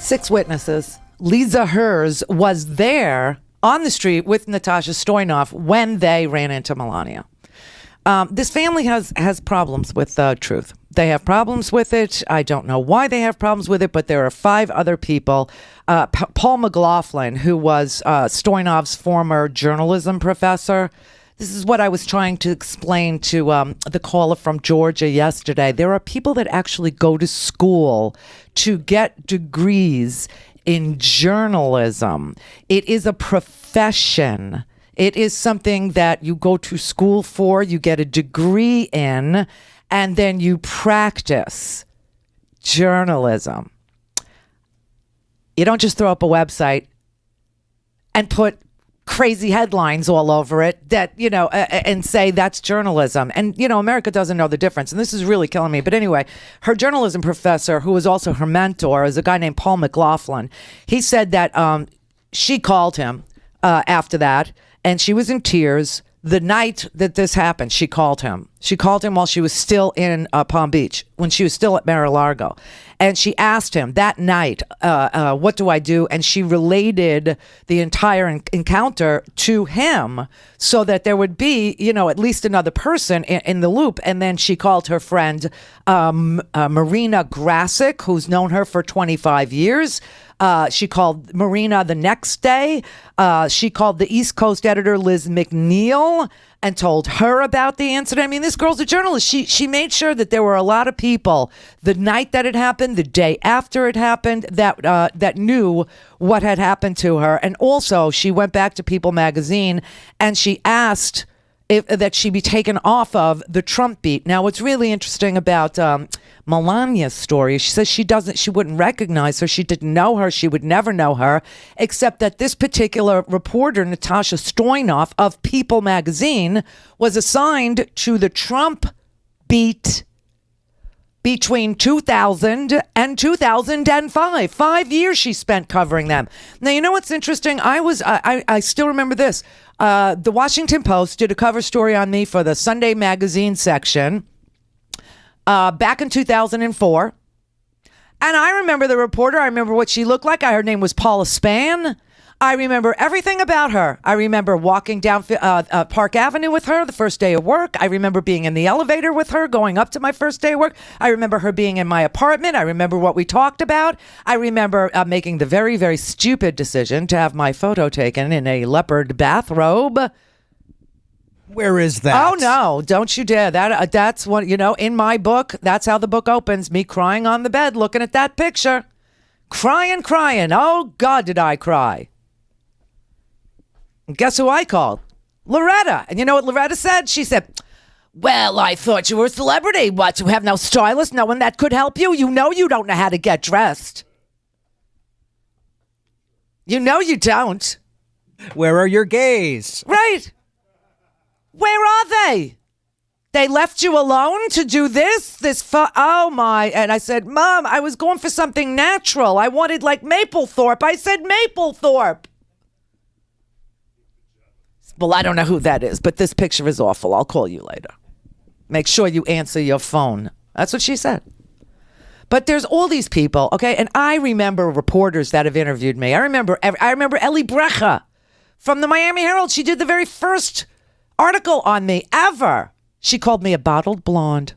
6 witnesses. Lisa Hers was there on the street with Natasha Stoynoff when they ran into Melania. This family has problems with truth. They have problems with it. I don't know why they have problems with it, but there are 5 other people. Paul McLaughlin, who was Stoynoff's former journalism professor. This is what I was trying to explain to the caller from Georgia yesterday. There are people that actually go to school to get degrees in journalism. It is a profession. It is something that you go to school for, you get a degree in, and then you practice journalism. You don't just throw up a website and put crazy headlines all over it that, and say that's journalism. And, America doesn't know the difference. And this is really killing me. But anyway, her journalism professor, who was also her mentor, is a guy named Paul McLaughlin. He said that she called him after that, and she was in tears. The night that this happened, she called him. She called him while she was still in Palm Beach, when she was still at Mar-a-Lago. And she asked him that night, what do I do? And she related the entire encounter to him so that there would be, at least another person in the loop. And then she called her friend Marina Grasick, who's known her for 25 years. She called Marina the next day. She called the East Coast editor, Liz McNeil, and told her about the incident. I mean, this girl's a journalist. She made sure that there were a lot of people the night that it happened, the day after it happened, that knew what had happened to her. And also, she went back to People magazine and she asked that she be taken off of the Trump beat. Now, what's really interesting about Melania's story, she says she wouldn't recognize her. She didn't know her. She would never know her, except that this particular reporter, Natasha Stoynoff of People magazine, was assigned to the Trump beat between 2000 and 2005. 5 years she spent covering them. Now, you know what's interesting? I still remember this. The Washington Post did a cover story on me for the Sunday magazine section back in 2004. And I remember the reporter. I remember what she looked like. Her name was Paula Spann. I remember everything about her. I remember walking down Park Avenue with her the first day of work. I remember being in the elevator with her going up to my first day of work. I remember her being in my apartment. I remember what we talked about. I remember making the very, very stupid decision to have my photo taken in a leopard bathrobe. Where is that? Oh, no, don't you dare. That's what, in my book, that's how the book opens. Me crying on the bed, looking at that picture. Crying. Oh, God, did I cry. And guess who I called? Loretta. And you know what Loretta said? She said, well, I thought you were a celebrity. What, you have no stylist? No one that could help you? You know you don't know how to get dressed. You know you don't. Where are your gays? Right. Where are they? They left you alone to do this? Oh, my. And I said, Mom, I was going for something natural. I wanted like Mapplethorpe. I said Mapplethorpe. Well, I don't know who that is, but this picture is awful. I'll call you later. Make sure you answer your phone. That's what she said. But there's all these people, okay? And I remember reporters that have interviewed me. I remember Ellie Brecha from the Miami Herald. She did the very first article on me ever. She called me a bottled blonde.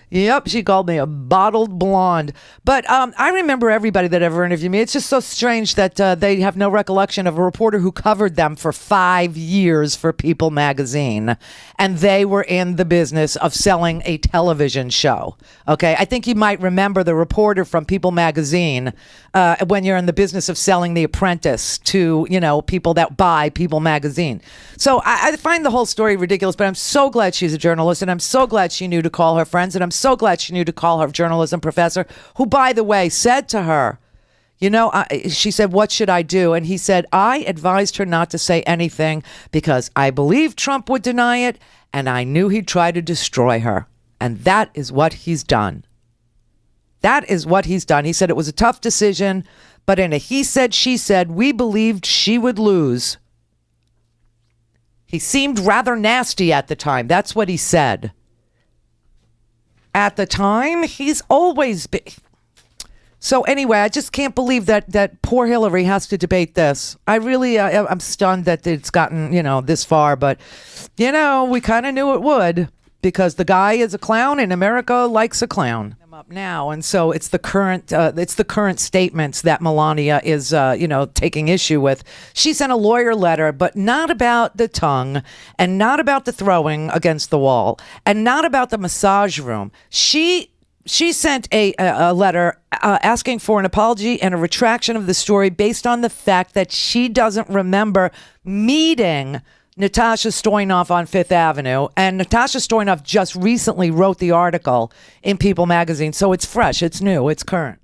Yep, she called me a bottled blonde. But I remember everybody that ever interviewed me. It's just so strange that they have no recollection of a reporter who covered them for 5 years for People magazine. And they were in the business of selling a television show. Okay, I think you might remember the reporter from People magazine when you're in the business of selling The Apprentice to, people that buy People magazine. So I find the whole story ridiculous, but I'm so glad she's a journalist, and I'm so glad she knew to call her friends, and I'm so glad she knew to call her journalism professor, who, by the way, said to her, she said, what should I do? And he said, I advised her not to say anything because I believed Trump would deny it, and I knew he'd try to destroy her. And that is what he's done. That is what he's done. He said it was a tough decision, but in a he said, she said, we believed she would lose. He seemed rather nasty at the time. That's what he said. at the time. He's always been. So anyway, I just can't believe that poor Hillary has to debate this. I really, I'm stunned that it's gotten, this far. But, we kind of knew it would, because the guy is a clown and America likes a clown. I'm up now, and so it's the current statements that Melania is, taking issue with. She sent a lawyer letter, but not about the tongue, and not about the throwing against the wall, and not about the massage room. She sent a letter asking for an apology and a retraction of the story based on the fact that she doesn't remember meeting Natasha Stoynoff on Fifth Avenue. And Natasha Stoynoff just recently wrote the article in People magazine. So it's fresh, it's new, it's current.